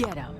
Get him.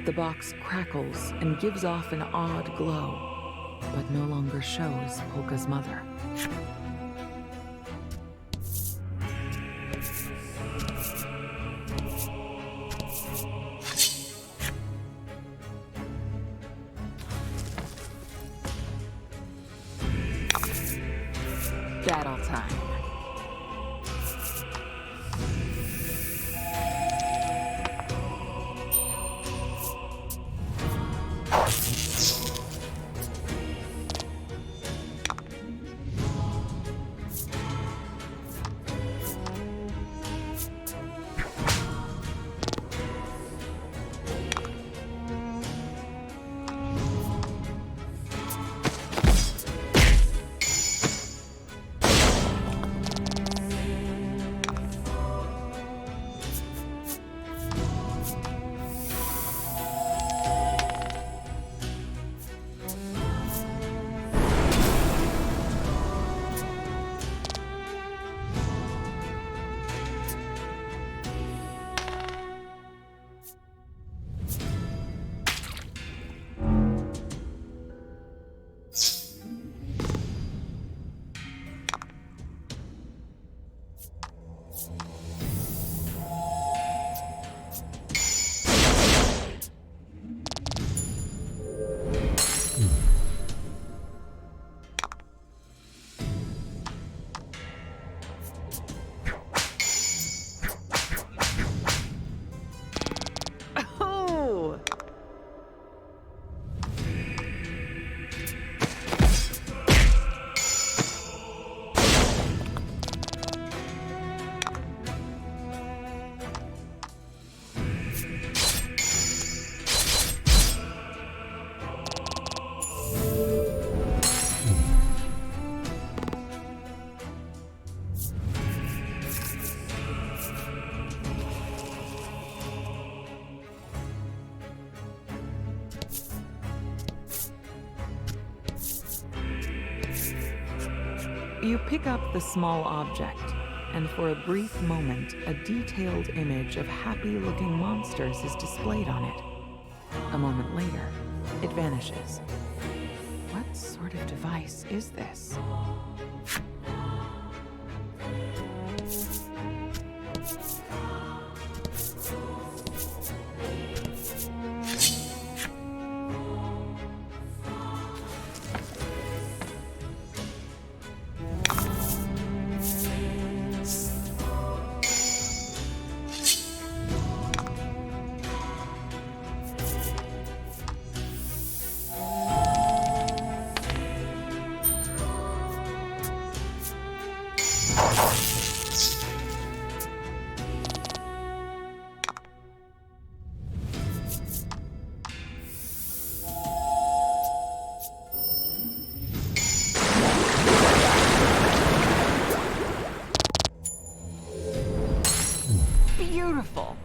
The box crackles and gives off an odd glow, but no longer shows Polka's mother. Battle time. You pick up the small object, and for a brief moment, a detailed image of happy-looking monsters is displayed on it. A moment later, it vanishes. What sort of device is this? Beautiful.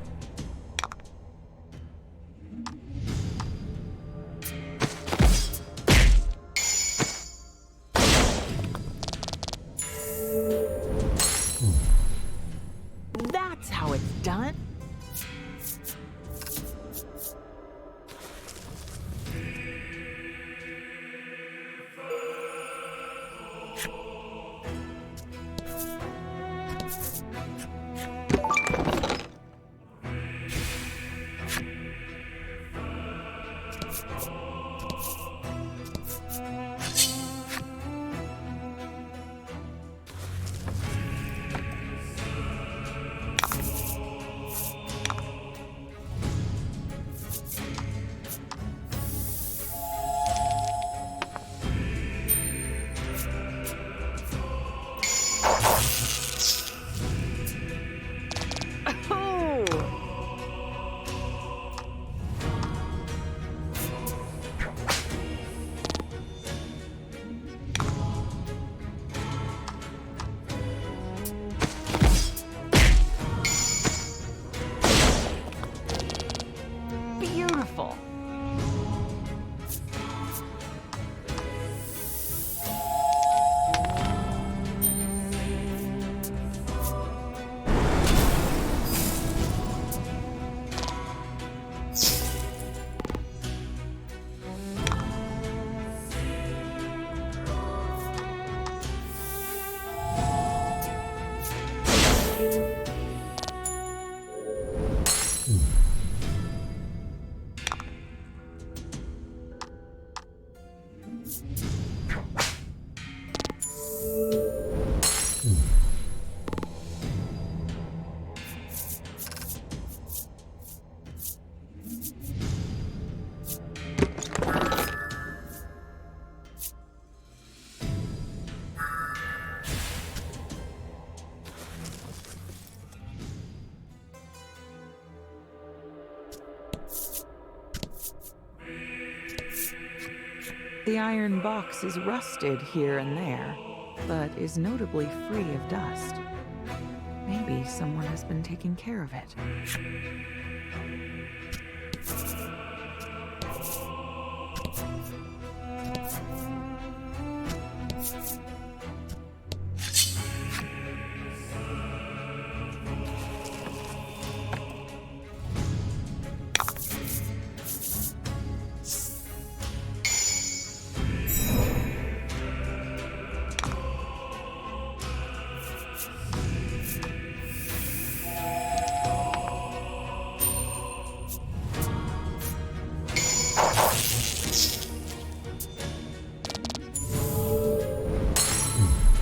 That's how it's done. Beautiful. The iron box is rusted here and there, but is notably free of dust. Maybe someone has been taking care of it.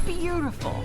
Beautiful.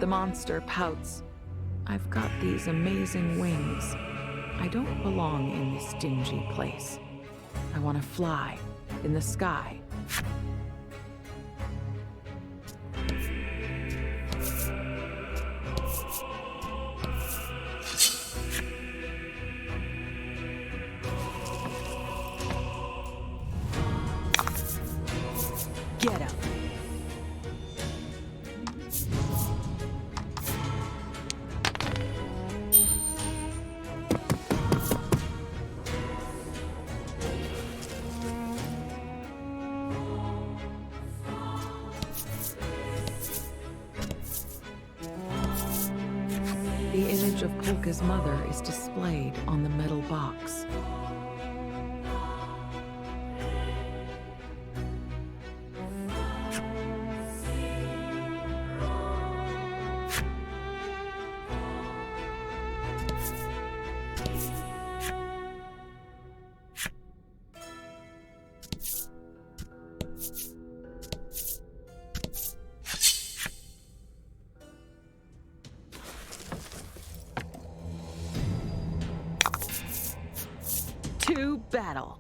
The monster pouts. I've got these amazing wings. I don't belong in this dingy place. I want to fly in the sky. Get up. The image of Polka's mother is displayed on the metal box. To battle.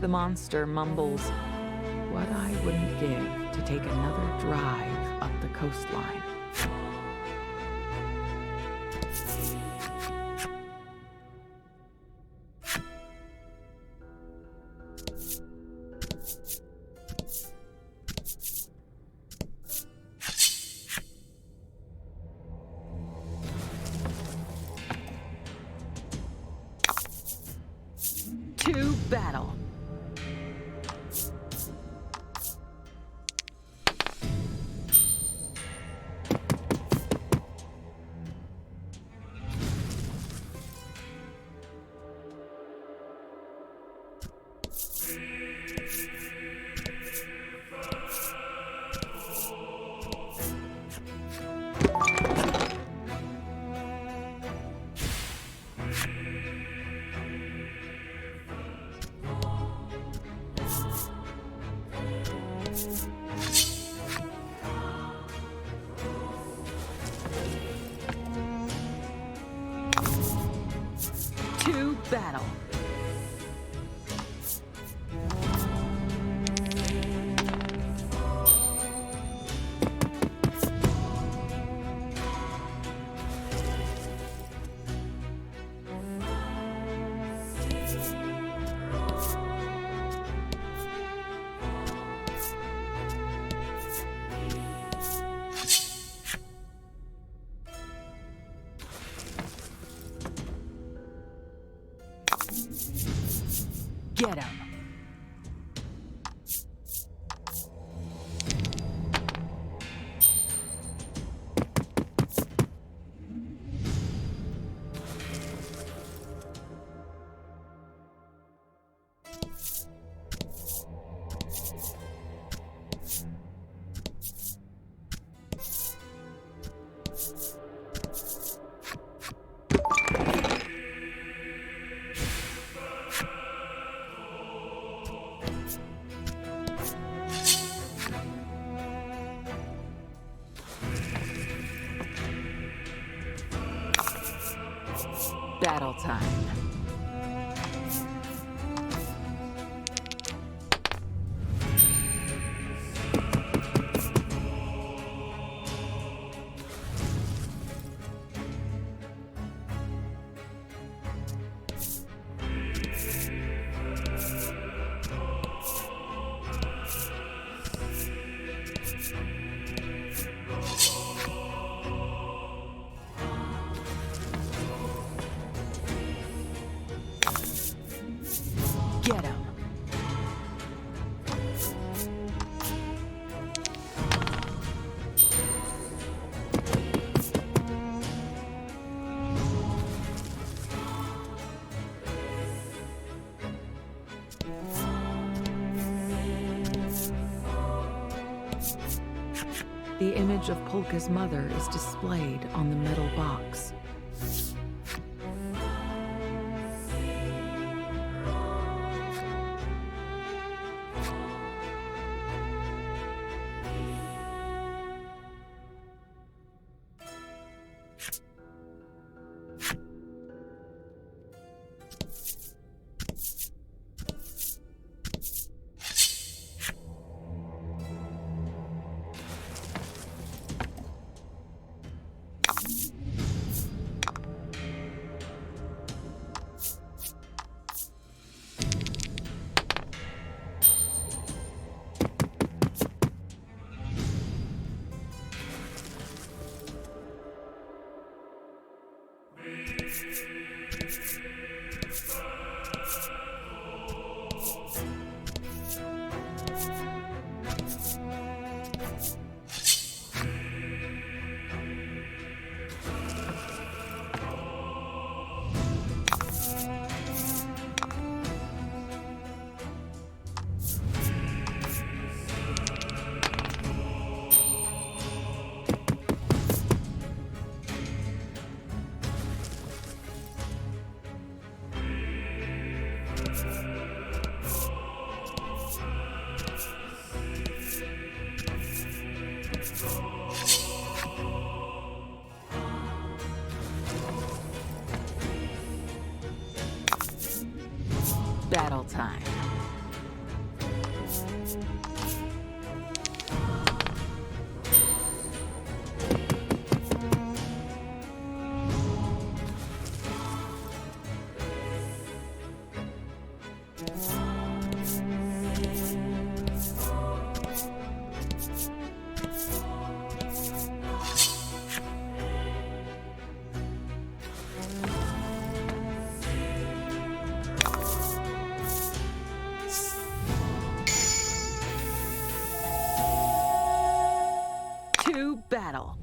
The monster mumbles, "What I wouldn't give to take another drive up the coastline." To battle. To battle. Get him. Battle time. Get him. The image of Polka's mother is displayed on the metal box. Battle time. battle.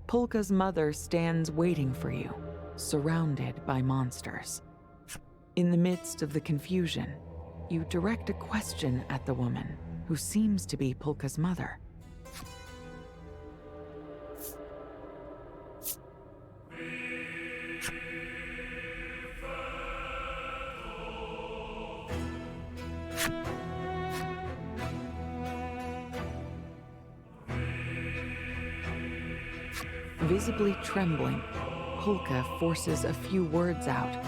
Polka's mother stands waiting for you, surrounded by monsters. In the midst of the confusion, you direct a question at the woman, who seems to be Polka's mother. Visibly trembling, Polka forces a few words out.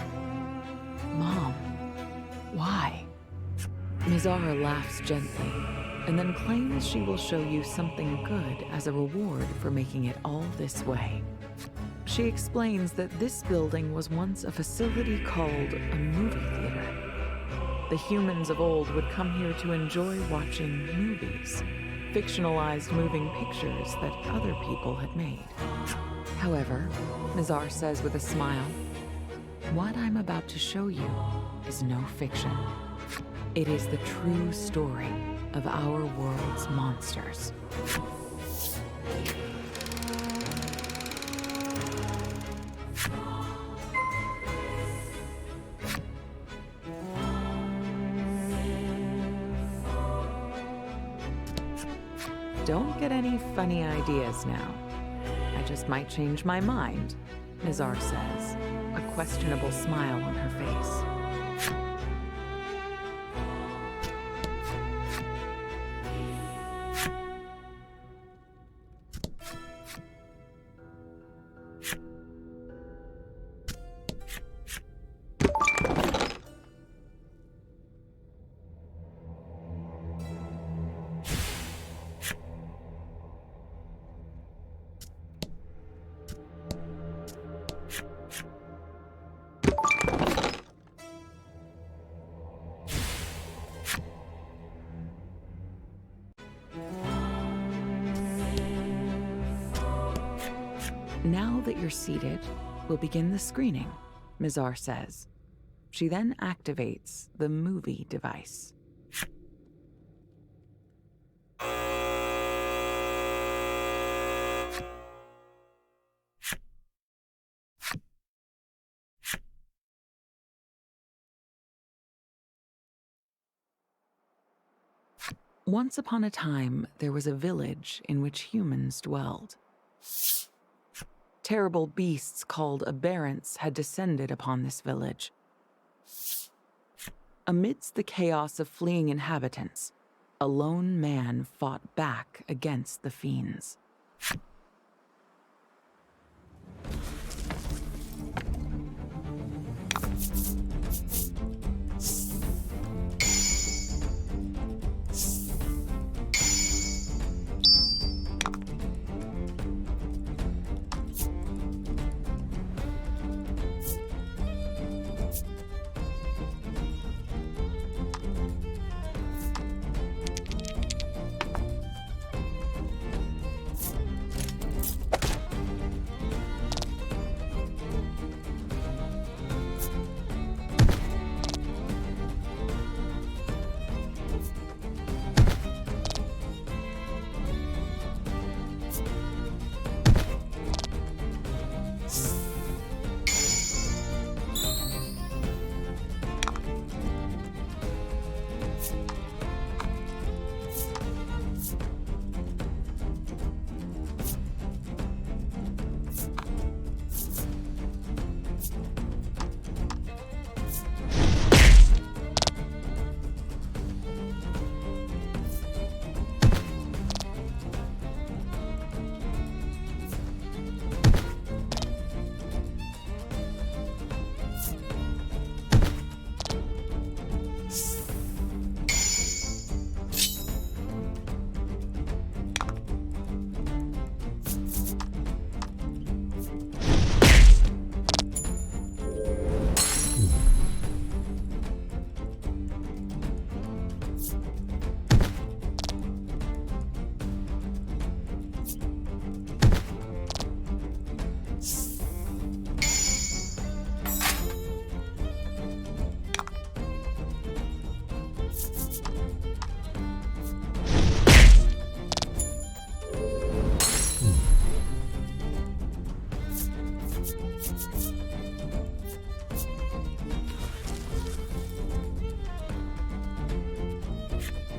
"Mom, why?" Mizara laughs gently, and then claims she will show you something good as a reward for making it all this way. She explains that this building was once a facility called a movie theater. The humans of old would come here to enjoy watching movies, fictionalized moving pictures that other people had made. However, Mizar says with a smile, "What I'm about to show you is no fiction. It is the true story of our world's monsters." Don't get any funny ideas now. I just might change my mind, Mizar says, a questionable smile on her face. Now that you're seated, we'll begin the screening, Mizar says. She then activates the movie device. Once upon a time, there was a village in which humans dwelled. Terrible beasts called aberrants had descended upon this village. Amidst the chaos of fleeing inhabitants, a lone man fought back against the fiends.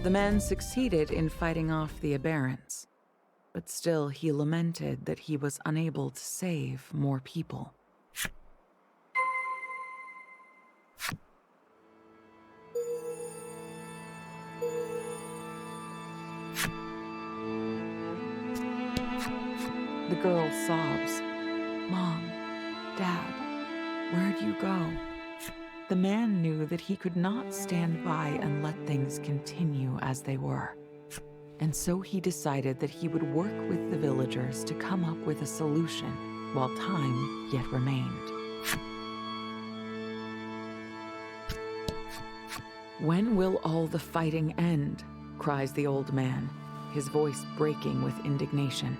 The man succeeded in fighting off the aberrants, but still he lamented that he was unable to save more people. The girl sobs, "Mom, Dad, where'd you go?" The man knew that he could not stand by and let things continue as they were. And so he decided that he would work with the villagers to come up with a solution while time yet remained. "When will all the fighting end?" cries the old man, his voice breaking with indignation.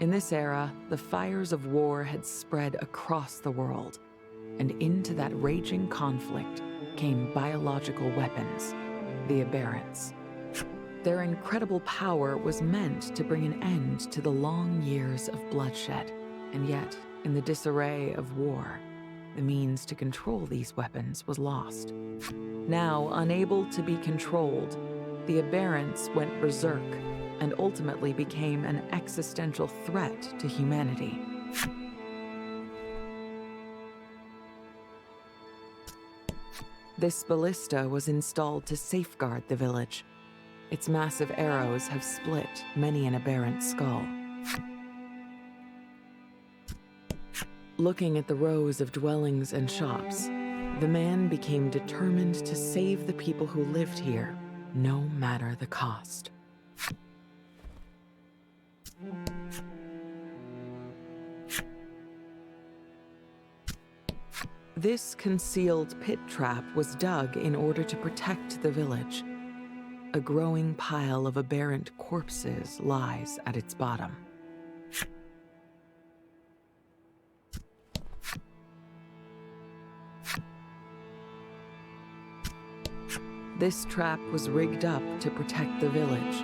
In this era, the fires of war had spread across the world, and into that raging conflict came biological weapons, the aberrants. Their incredible power was meant to bring an end to the long years of bloodshed, and yet, in the disarray of war, the means to control these weapons was lost. Now, unable to be controlled, the aberrants went berserk and ultimately became an existential threat to humanity. This ballista was installed to safeguard the village. Its massive arrows have split many an aberrant skull. Looking at the rows of dwellings and shops, the man became determined to save the people who lived here, no matter the cost. This concealed pit trap was dug in order to protect the village. A growing pile of aberrant corpses lies at its bottom. This trap was rigged up to protect the village.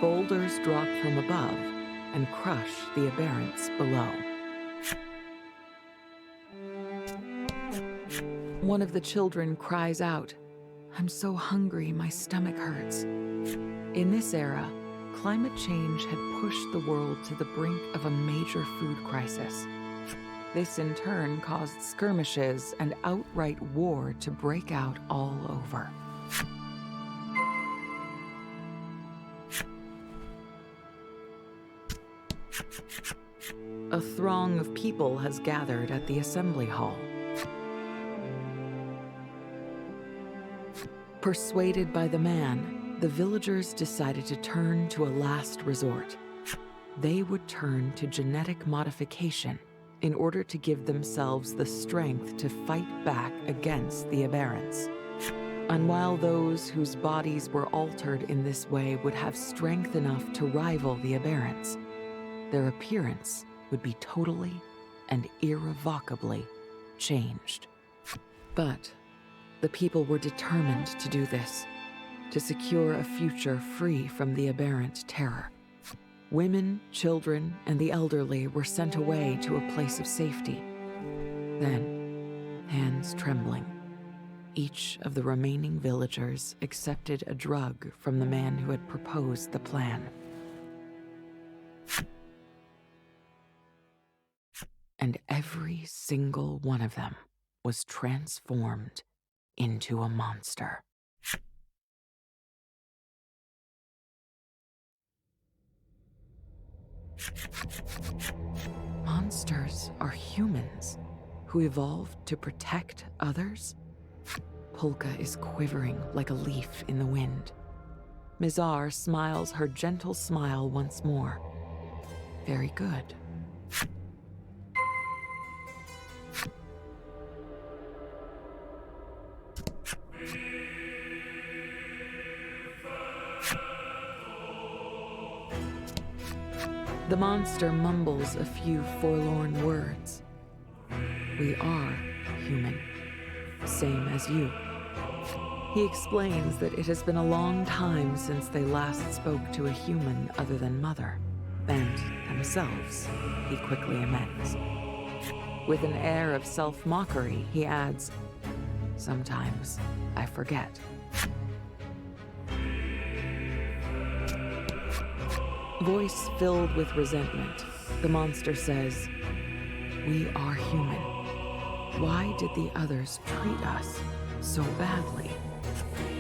Boulders drop from above and crush the aberrants below. One of the children cries out, "I'm so hungry, my stomach hurts." In this era, climate change had pushed the world to the brink of a major food crisis. This in turn caused skirmishes and outright war to break out all over. A throng of people has gathered at the assembly hall. Persuaded by the man, the villagers decided to turn to a last resort. They would turn to genetic modification in order to give themselves the strength to fight back against the aberrants. And while those whose bodies were altered in this way would have strength enough to rival the aberrants, their appearance would be totally and irrevocably changed. But the people were determined to do this, to secure a future free from the aberrant terror. Women, children, and the elderly were sent away to a place of safety. Then, hands trembling, each of the remaining villagers accepted a drug from the man who had proposed the plan. And every single one of them was transformed into a monster. Monsters are humans who evolved to protect others? Polka is quivering like a leaf in the wind. Mizar smiles her gentle smile once more. Very good. The monster mumbles a few forlorn words. We are human, same as you. He explains that it has been a long time since they last spoke to a human other than Mother, and themselves, he quickly amends. With an air of self-mockery, he adds, "Sometimes I forget." Voice filled with resentment, the monster says, "We are human. Why did the others treat us so badly?"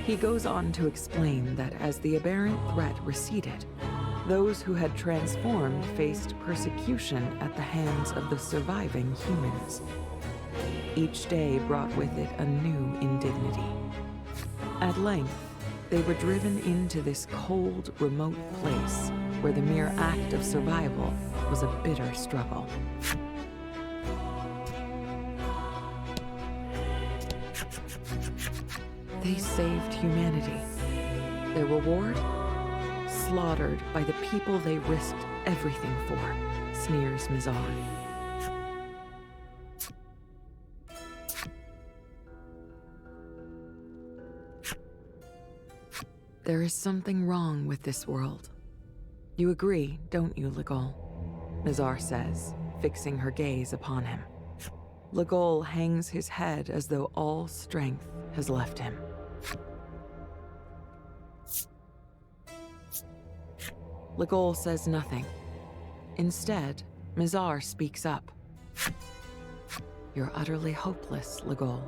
He goes on to explain that as the aberrant threat receded, those who had transformed faced persecution at the hands of the surviving humans. Each day brought with it a new indignity. At length, they were driven into this cold, remote place where the mere act of survival was a bitter struggle. They saved humanity. Their reward? Slaughtered by the people they risked everything for, sneers Mizar. There is something wrong with this world. You agree, don't you, Legol? Mizar says, fixing her gaze upon him. Legol hangs his head as though all strength has left him. Legol says nothing. Instead, Mizar speaks up. You're utterly hopeless, Legol.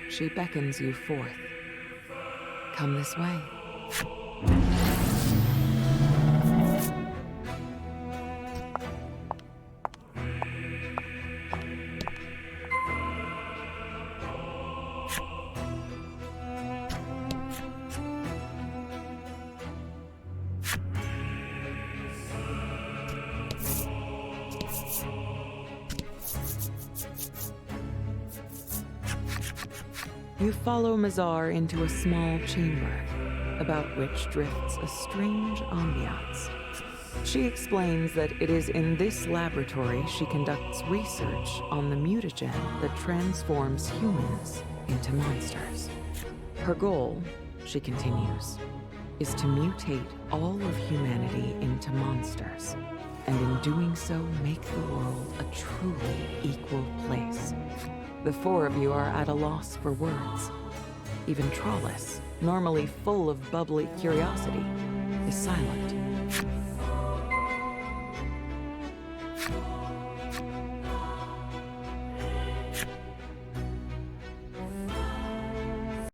She beckons you forth. Come this way. You follow Mizar into a small chamber, about which drifts a strange ambiance. She explains that it is in this laboratory she conducts research on the mutagen that transforms humans into monsters. Her goal, she continues, is to mutate all of humanity into monsters, and in doing so make the world a truly equal place. The four of you are at a loss for words. Even Trollis, normally full of bubbly curiosity, is silent.